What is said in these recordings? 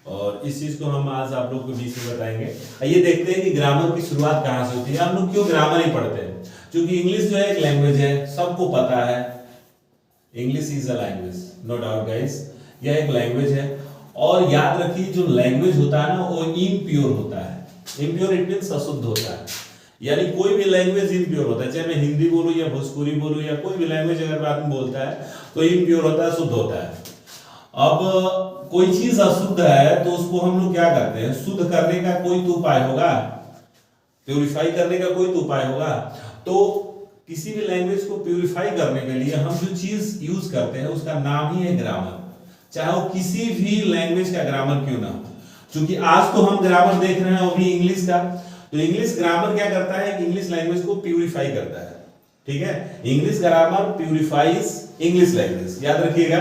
और इस चीज को हम आज आप लोग को बीच में बताएंगे। आइए देखते हैं कि ग्रामर की शुरुआत कहाँ से होती है। हम लोग क्यों ग्रामर ही पढ़ते हैं? क्योंकि इंग्लिश जो है एक लैंग्वेज है, सबको पता है English is a language, no doubt guys, यह एक लैंग्वेज है। और याद रखिए जो लैंग्वेज होता है ना वो इम्प्योर होता है। इम्प्योर इट मींस अशुद्ध होता है, यानी कोई भी लैंग्वेज इम्प्योर होता है, चाहे मैं हिंदी बोलूं या भोजपुरी बोलूं या कोई भी लैंग्वेज अगर आदमी बोलता है तो इम्प्योर होता है, शुद्ध होता है। अब कोई चीज अशुद्ध है तो उसको हम लोग क्या करते हैं, शुद्ध करने का कोई तो उपाय होगा, प्यूरिफाई करने का कोई तो उपाय होगा। तो किसी भी लैंग्वेज को प्यूरिफाई करने के लिए हम जो चीज यूज करते हैं उसका नाम ही है ग्रामर, चाहे वो किसी भी लैंग्वेज का ग्रामर क्यों ना हो। क्योंकि आज तो हम ग्रामर देख रहे हैं वो भी इंग्लिश का, तो इंग्लिश ग्रामर क्या करता है कि इंग्लिश लैंग्वेज को प्यूरिफाई करता है, ठीक है। English grammar purifies English language, याद रखिएगा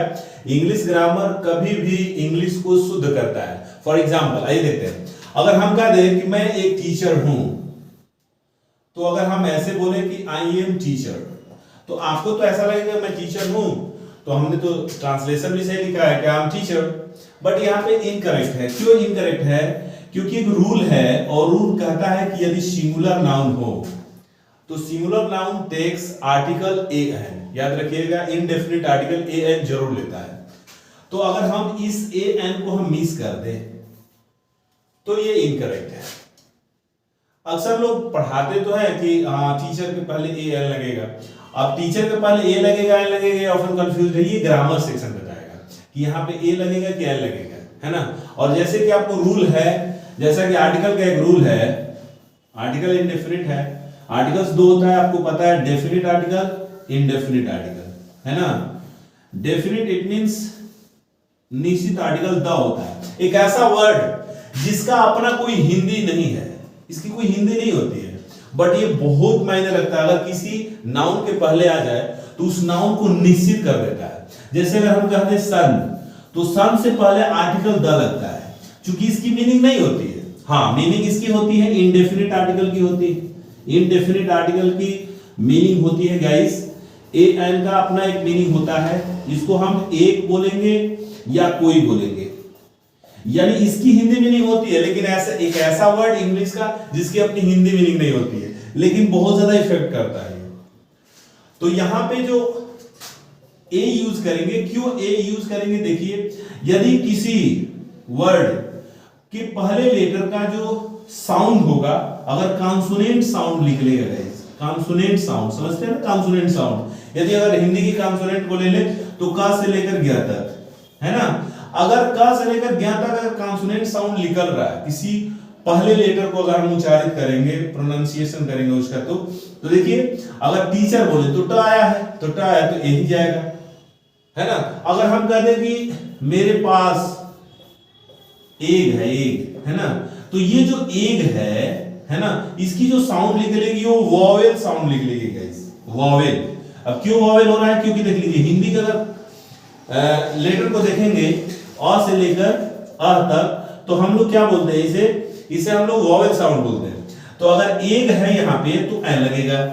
इंग्लिश ग्रामर कभी भी इंग्लिश को शुद्ध करता है। फॉर एग्जाम्पल आइए देखते हैं, अगर हम कह दें कि मैं एक टीचर हूं, तो अगर हम ऐसे बोले कि आई एम टीचर, तो आपको तो ऐसा लगेगा मैं टीचर हूं, तो हमने तो ट्रांसलेशन भी सही लिखा है कि आई एम टीचर, बट यहाँ पे इनकरेक्ट है। क्यों इनकरेक्ट है? क्योंकि एक रूल है और रूल कहता है कि यदि सिंगुलर नाउन हो तो singular noun takes article A N, याद रखिएगा इनडेफिनिट आर्टिकल ए एन जरूर लेता है। तो अगर हम इस ए एन को हम मिस कर दें तो ये इनकरेक्ट है। अक्सर लोग पढ़ाते तो है कि टीचर के पहले ए एन लगेगा, अब टीचर के पहले ए लगेगा एन लगेगा, ऑफन कंफ्यूज है। ये ग्रामर सेक्शन बताएगा कि यहाँ पे ए लगेगा कि एन लगेगा, है ना। और जैसे कि आपको रूल है, जैसा कि आर्टिकल का एक रूल है, आर्टिकल इंडेफिनिट है, आर्टिकल्स दो होता है आपको पता है, डेफिनिट आर्टिकल इंडेफिनिट आर्टिकल, है ना। डेफिनिट इट मींस निश्चित आर्टिकल द होता है, एक ऐसा वर्ड जिसका अपना कोई हिंदी नहीं है, इसकी कोई हिंदी नहीं होती है, बट ये बहुत मायने रखता है। अगर किसी नाउन के पहले आ जाए तो उस नाउन को निश्चित कर देता है। जैसे अगर हम कहते हैं सन, तो सन से पहले आर्टिकल द लगता है, क्योंकि इसकी मीनिंग नहीं होती है। हाँ, मीनिंग इसकी होती है इनडेफिनिट आर्टिकल की होती है। इनडेफिनिट आर्टिकल की मीनिंग होती है गाइस, ए एन का अपना एक मीनिंग होता है, इसको हम एक बोलेंगे या कोई बोलेंगे, यानी इसकी हिंदी मीनिंग होती है, लेकिन ऐसा एक ऐसा वर्ड इंग्लिश का जिसकी अपनी हिंदी मीनिंग नहीं होती है, लेकिन बहुत ज्यादा इफेक्ट करता है। तो यहां पे जो ए यूज करेंगे, क्यों ए यूज करेंगे, देखिए यदि किसी वर्ड के पहले लेटर का जो साउंड होगा, अगर कॉन्सोनेंट साउंड लिख लेगा गाइस, कॉन्सोनेंट साउंड समझते हैं ना, कॉन्सोनेंट साउंड, यदि अगर हिंदी की कॉन्सोनेंट को ले ले तो क से लेकर ग तक, है ना। अगर क से लेकर ग तक अगर कॉन्सोनेंट साउंड निकल रहा है, किसी पहले लेटर को अगर हम उच्चारित करेंगे, प्रोनाउंसिएशन करेंगे उसका, तो देखिए अगर टीचर बोले तो ट आया है, तो ट आया तो ए ही जाएगा, है ना। अगर हम कह दें कि मेरे पास एग है, एग है ना, तो ये जो एग है ना, इसकी जो साउंड लिख लेगी वो वॉवेल साउंड लिख लेगी गाइस, वॉवेल। अब क्यों वॉवेल हो रहा है? क्योंकि देख लीजिए हिंदी का अगर लेटर को देखेंगे अ से लेकर अ तक, तो हम लोग क्या बोलते हैं, इसे हम लोग वॉवेल साउंड बोलते हैं। तो अगर एग है यहाँ पे तो एन लगेगा,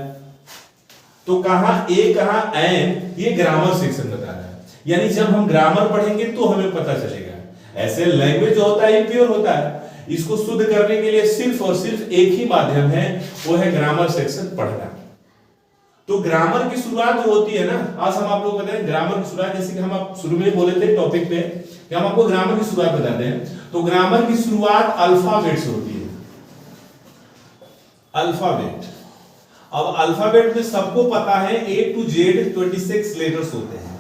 तो कहां ए कहां एन, ये ग्रामर सेक्शन बता रहा है। यानी जब हम ग्रामर पढ़ेंगे तो हमें पता चलेगा। ऐसे लैंग्वेज जो होता है इम्प्योर होता है, इसको शुद्ध करने के लिए सिर्फ और सिर्फ एक ही माध्यम है, वो है ग्रामर सेक्शन पढ़ना। तो ग्रामर की शुरुआत जो होती है ना, आज हम आप लोग बताएं ग्रामर की शुरुआत, जैसे कि हम आप शुरू में बोले थे टॉपिक पे कि हम आपको ग्रामर की शुरुआत बताते हैं। तो ग्रामर की शुरुआत अल्फाबेट से होती है, अल्फाबेट। अब अल्फाबेट में सबको पता है A to Z 26 लेटर्स होते हैं,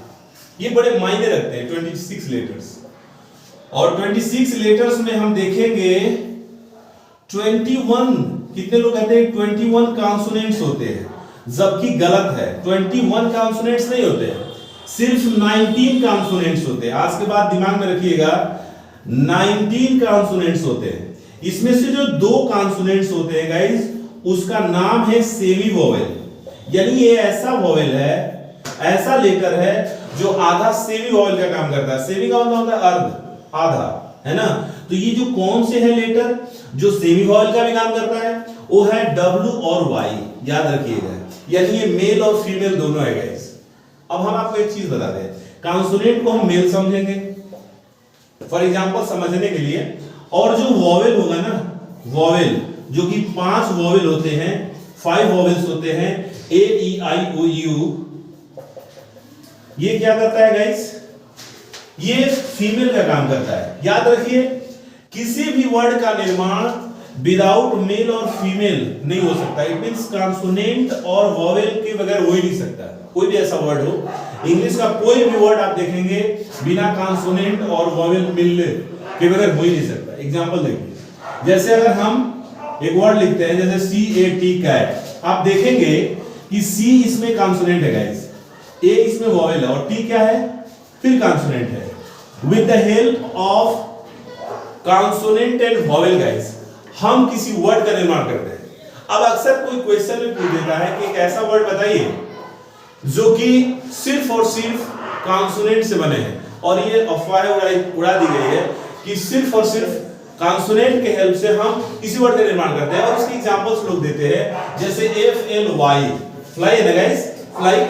ये बड़े मायने रखते हैं 26 लेटर्स। और 26 लेटर्स में हम देखेंगे 21, कितने लोग कहते हैं 21 कॉन्सोनेंट्स होते हैं, जबकि गलत है, 21 कॉन्सोनेंट्स नहीं होते हैं, सिर्फ 19 कॉन्सोनेंट्स होते हैं। आज के बाद दिमाग में रखिएगा 19 कॉन्सोनेंट्स होते हैं। इसमें से जो 2 कॉन्सोनेंट्स होते हैं गाइस, उसका नाम है सेमी वोवेल, यानी ये ऐसा वोवेल है, ऐसा लेटर है जो आधा सेमी वोवेल का काम करता है। सेमी का मतलब होता है अर्ध, आधा, है ना। तो ये जो कौन से है लेटर जो सेमी वोवेल का भी काम करता है, वो है W और Y, याद रखिएगा, यानी ये मेल और फीमेल दोनों है गाइस। अब हम आपको एक चीज बता दें, कॉन्सोनेंट को हम मेल समझेंगे, फॉर एग्जांपल समझने के लिए। और जो वॉवेल होगा ना, वॉवेल जो कि 5 वॉवेल होते हैं, 5 वॉवेल्स होते हैं, ए ई आई ओ यू, ये क्या करता है गाइस? ये फीमेल का काम करता है। याद रखिए, किसी भी वर्ड का निर्माण विदाउट मेल और फीमेल नहीं हो सकता। इट मींस कॉन्सोनेंट और वॉवेल के बगैर हो ही नहीं सकता। कोई भी ऐसा वर्ड हो, इंग्लिश का कोई भी वर्ड आप देखेंगे बिना कॉन्सोनेंट और वॉवेल मिलने के बगैर हो ही नहीं सकता। एग्जांपल देखिए, जैसे अगर हम एक वर्ड लिखते हैं जैसे CAT कैट, आप देखेंगे कि C इसमें कॉन्सोनेंट है गाइस, A इसमें वॉवेल है और T क्या है? फिर कॉन्सोनेंट है। With the help of consonant and vowel guys हम किसी वर्ड का निर्माण करते हैं। अब अक्सर कोई क्वेश्चन में पूछ देता है कि एक ऐसा वर्ड बताइए जो कि सिर्फ और सिर्फ कॉन्सोनेंट से बने हैं, और ये अफवाहें उड़ा दी गई है कि सिर्फ और सिर्फ कॉन्सोनेंट के हेल्प से हम किसी वर्ड का निर्माण करते हैं। और उसकी एग्जांपल्स लोग देते हैं, जैसे FLY, फ्लाई है ना गाइस, फ्लाई।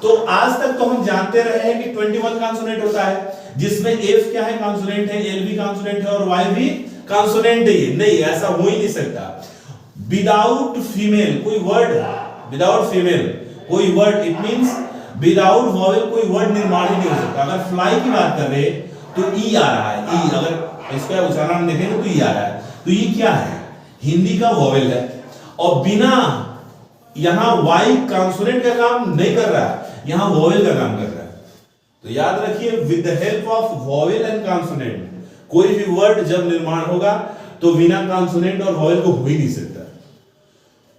तो आज तक तो हम जानते रहे हैं कि 21 कॉन्सोनेंट होता है, जिसमें F क्या है? कॉन्सोनेंट है, L भी कॉन्सोनेंट है और Y भी कॉन्सोनेंट है। नहीं, ऐसा हो ही नहीं सकता। विदाउट फीमेल कोई वर्ड, विदाउट फीमेल कोई word, it means without vowel कोई वर्ड निर्माण ही नहीं हो सकता। अगर फ्लाई की बात कर रहे तो ई आ रहा है, ई, अगर इसका उच्चारण देखेंगे तो ई आ रहा है। तो ये क्या है? हिंदी का वॉवेल है, और बिना यहां वाई कॉन्सोनेंट का काम नहीं कर रहा है, यहां वॉवेल का काम कर रहा है। तो याद रखिए, with the help of vowel and consonant कोई भी वर्ड जब निर्माण होगा तो बिना कॉन्सोनेंट और वॉवेल को हो ही नहीं सकता।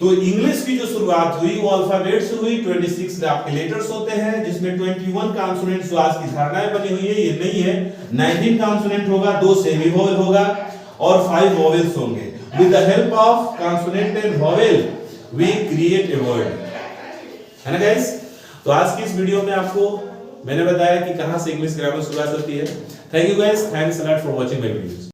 तो इंग्लिश की जो शुरुआत हुई वो अल्फाबेट से हुई। 26 आपके लेटर्स होते हैं, जिसमें 21 कॉन्सोनेंट्स आज की धारणाएं बनी हुई है, ये नहीं है। 19 कॉन्सोनेंट होगा, 2 सेमी वॉवेल होगा और 5 वॉवेल्स होंगे। With the help of consonant and vowel we create a word, है ना गाइस? तो आज की इस वीडियो में आपको मैंने बताया कि कहां से इंग्लिश ग्रामर शुरुआत होती है। Thank you guys, thanks a lot for watching my videos.